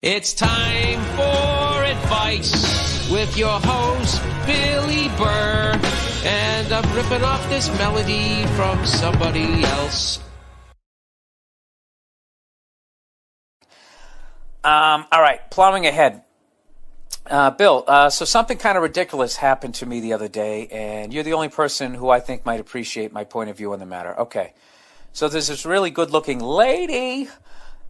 It's time for advice with your host, Billy Burr. And I'm ripping off this melody from somebody else. All right, plowing ahead. Bill, so something kind of ridiculous happened to me the other day, and you're the only person who I think might appreciate my point of view on the matter. Okay, so there's this really good-looking lady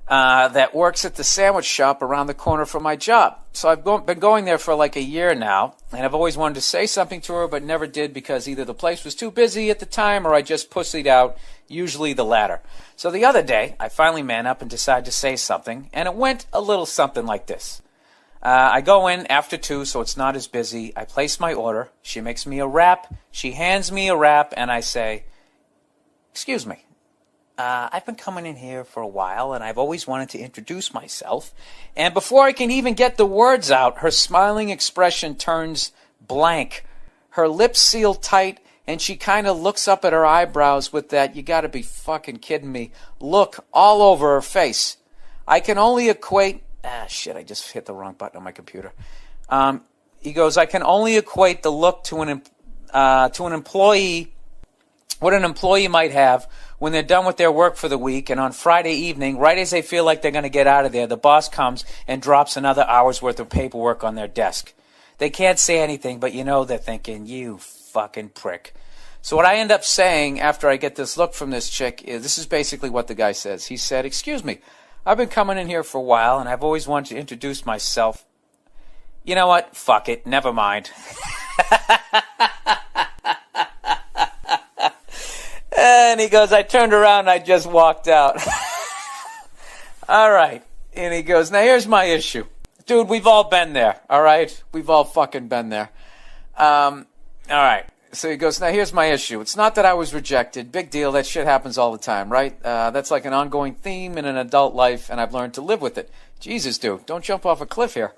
that works at the sandwich shop around the corner from my job. So I've been going there for like a year now, and I've always wanted to say something to her, but never did because either the place was too busy at the time or I just pussied out, usually the latter. So the other day, I finally man up and decided to say something, and it went a little something like this. I go in after 2, so it's not as busy. I place my order. She makes me a wrap. She hands me a wrap, and I say, "Excuse me. I've been coming in here for a while, and I've always wanted to introduce myself." And before I can even get the words out, her smiling expression turns blank. Her lips seal tight, and she kind of looks up at her eyebrows with that, "you gotta be fucking kidding me," look all over her face. I can only equate... I just hit the wrong button on my computer. He goes, "I can only equate the look to an employee, what an employee might have when they're done with their work for the week, and on Friday evening, right as they feel like they're going to get out of there, the boss comes and drops another hour's worth of paperwork on their desk. They can't say anything, but you know they're thinking, 'you fucking prick.'" So what I end up saying after I get this look from this chick is, this is basically what the guy says. He said, "Excuse me, I've been coming in here for a while, and I've always wanted to introduce myself. You know what? Fuck it. Never mind." And he goes, "I turned around and I just walked out." All right. And he goes, "Now here's my issue. Dude, we've all been there, all right? We've all fucking been there. All right. So he goes, "Now here's my issue. It's not that I was rejected. Big deal. That shit happens all the time, right? That's like an ongoing theme in an adult life, and I've learned to live with it." Jesus, dude, don't jump off a cliff here.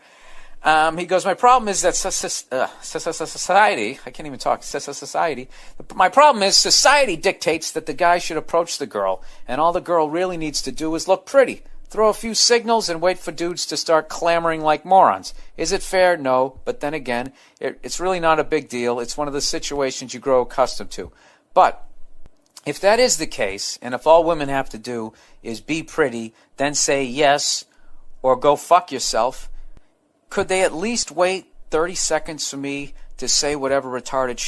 He goes, "My problem is that society," I can't even talk, society. "My problem is society dictates that the guy should approach the girl, and all the girl really needs to do is look pretty. Throw a few signals and wait for dudes to start clamoring like morons. Is it fair? No. But then again, it's really not a big deal. It's one of the situations you grow accustomed to. But if that is the case, and if all women have to do is be pretty, then say yes or go fuck yourself, could they at least wait 30 seconds for me to say whatever retarded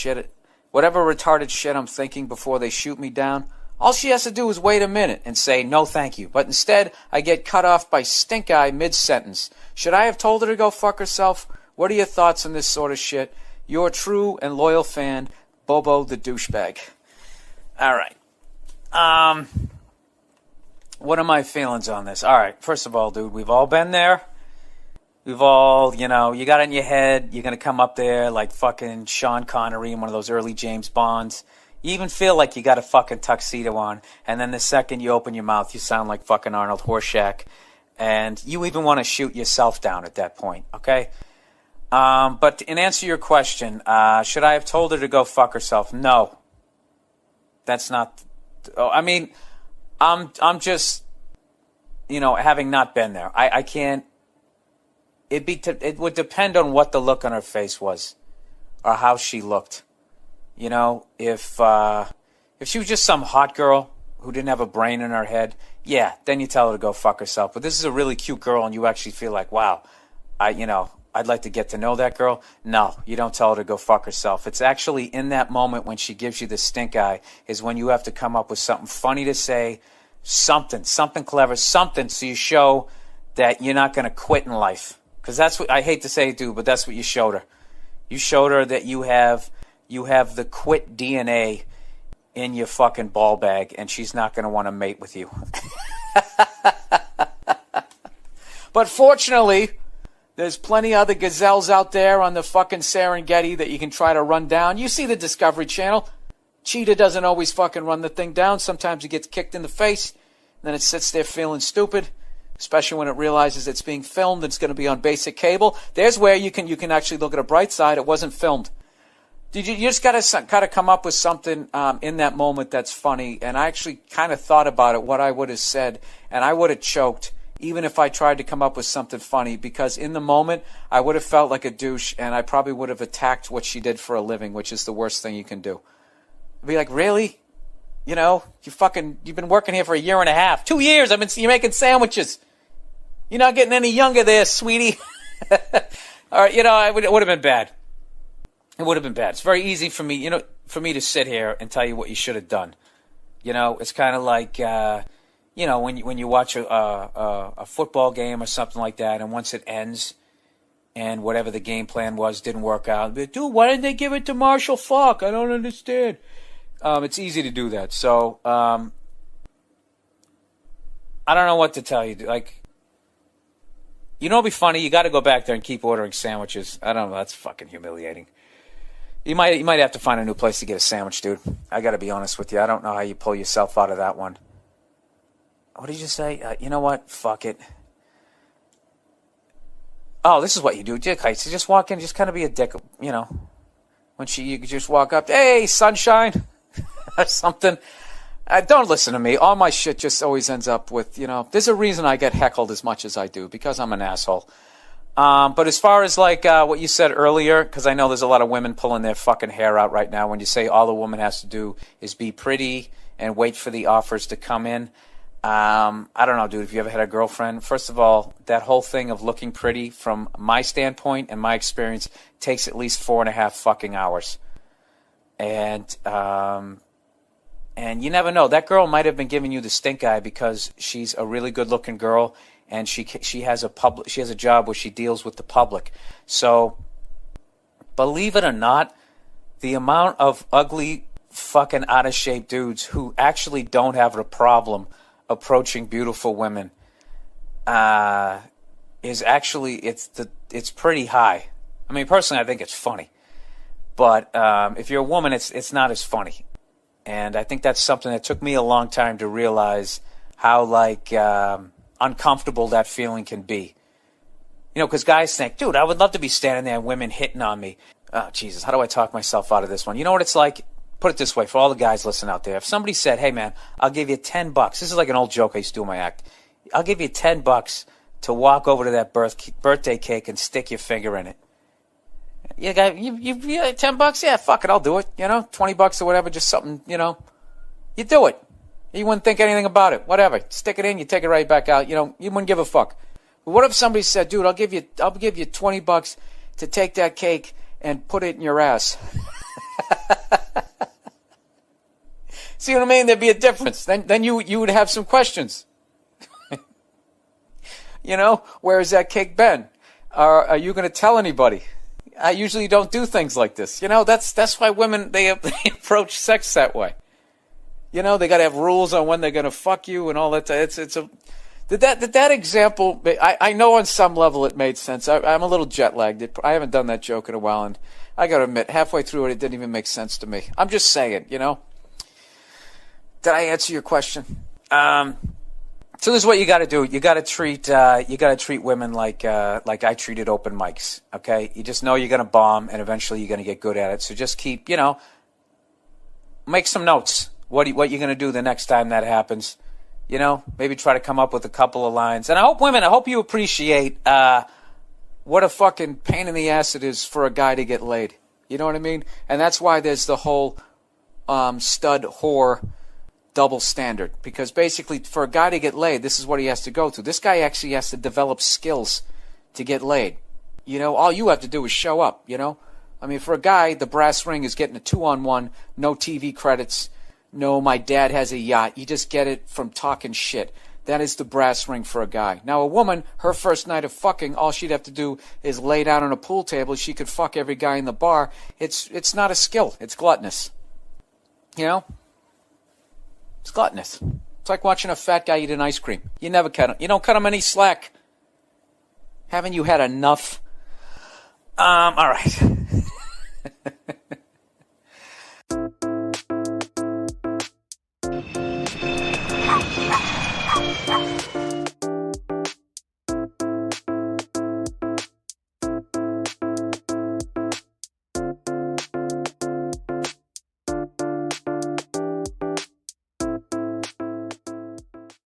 shit I'm thinking before they shoot me down? All she has to do is wait a minute and say, 'No, thank you.' But instead, I get cut off by stink eye mid-sentence. Should I have told her to go fuck herself? What are your thoughts on this sort of shit? Your true and loyal fan, Bobo the douchebag." All right. What are my feelings on this? All right. First of all, dude, we've all been there. We've all, you got it in your head, you're going to come up there like fucking Sean Connery in one of those early James Bonds. You even feel like you got a fucking tuxedo on, and then the second you open your mouth, you sound like fucking Arnold Horshack, and you even want to shoot yourself down at that point, okay? But in answer to your question, should I have told her to go fuck herself? No. That's not... I mean, I'm just, having not been there. I can't... It would depend on what the look on her face was, or how she looked. If she was just some hot girl who didn't have a brain in her head, yeah, then you tell her to go fuck herself. But this is a really cute girl, and you actually feel like, wow, I'd like to get to know that girl. No, you don't tell her to go fuck herself. It's actually in that moment when she gives you the stink eye is when you have to come up with something funny to say, something clever, something so you show that you're not going to quit in life. Because that's what, I hate to say it, dude, but that's what you showed her. You showed her that you have the quit DNA in your fucking ball bag, and she's not going to want to mate with you. But fortunately, there's plenty other gazelles out there on the fucking Serengeti that you can try to run down. You see the Discovery Channel. Cheetah doesn't always fucking run the thing down. Sometimes it gets kicked in the face, and then it sits there feeling stupid, especially when it realizes it's being filmed and it's going to be on basic cable. There's where you can actually look at a bright side. It wasn't filmed. You just got to kind of come up with something in that moment that's funny. And I actually kind of thought about it, what I would have said, and I would have choked even if I tried to come up with something funny, because in the moment I would have felt like a douche, and I probably would have attacked what she did for a living, which is the worst thing you can do. I'd be like, really? You know, you've been working here for 1.5 years. 2 years, you're making sandwiches. You're not getting any younger there, sweetie. All right, it would have been bad. It would have been bad. It's very easy for me, to sit here and tell you what you should have done. It's kind of like, when you watch a football game or something like that, and once it ends, and whatever the game plan was didn't work out, but, dude, why didn't they give it to Marshall Faulk? I don't understand. It's easy to do that. So, I don't know what to tell you. Like, it'd be funny. You got to go back there and keep ordering sandwiches. I don't know. That's fucking humiliating. You might have to find a new place to get a sandwich, dude. I got to be honest with you. I don't know how you pull yourself out of that one. What did you say? You know what? Fuck it. Oh, this is what you do, dick heights. You just walk in, just kind of be a dick, When you just walk up, hey, sunshine, or something. Don't listen to me. All my shit just always ends up with, there's a reason I get heckled as much as I do, because I'm an asshole. But as far as like what you said earlier, because I know there's a lot of women pulling their fucking hair out right now when you say all the woman has to do is be pretty and wait for the offers to come in. I don't know, dude, if you ever had a girlfriend, first of all, that whole thing of looking pretty from my standpoint and my experience takes at least 4.5 fucking hours. And you never know. That girl might have been giving you the stink eye because she's a really good looking girl, and she has a job where she deals with the public. So, believe it or not, the amount of ugly, fucking out of shape dudes who actually don't have a problem approaching beautiful women is actually it's pretty high. I mean, personally, I think it's funny, but if you're a woman, it's not as funny. And I think that's something that took me a long time to realize how uncomfortable that feeling can be. Because guys think, dude, I would love to be standing there and women hitting on me. Oh, Jesus, how do I talk myself out of this one? You know what it's like? Put it this way, for all the guys listening out there. If somebody said, hey, man, I'll give you $10. This is like an old joke I used to do in my act. I'll give you $10 to walk over to that birthday cake and stick your finger in it. You got $10? Yeah, fuck it, I'll do it. $20 or whatever, just something, You do it. You wouldn't think anything about it. Whatever. Stick it in, you take it right back out. You wouldn't give a fuck. But what if somebody said, dude, I'll give you $20 to take that cake and put it in your ass? See what I mean? There'd be a difference. Then you would have some questions. Where has that cake been? Are you going to tell anybody? I usually don't do things like this. That's why women, they approach sex that way. They got to have rules on when they're going to fuck you and all that. Did that example, I know on some level it made sense. I'm a little jet lagged. I haven't done that joke in a while, and I got to admit, halfway through it didn't even make sense to me. I'm just saying, Did I answer your question? So this is what you got to do. You got to treat women like I treated open mics. Okay, you just know you're gonna bomb, and eventually you're gonna get good at it. So just keep, make some notes. What you're gonna do the next time that happens. Maybe try to come up with a couple of lines. And I hope you appreciate what a fucking pain in the ass it is for a guy to get laid. You know what I mean? And that's why there's the whole stud whore double standard, because basically for a guy to get laid, this is what he has to go through. This guy actually has to develop skills to get laid. All you have to do is show up, for a guy, the brass ring is getting a 2-on-1, no TV credits, no my dad has a yacht. You just get it from talking shit. That is the brass ring for a guy. Now a woman, her first night of fucking, all she'd have to do is lay down on a pool table. She could fuck every guy in the bar. It's not a skill. It's gluttonous. It's gluttonous. It's like watching a fat guy eat an ice cream. You never cut him. You don't cut him any slack. Haven't you had enough? All right.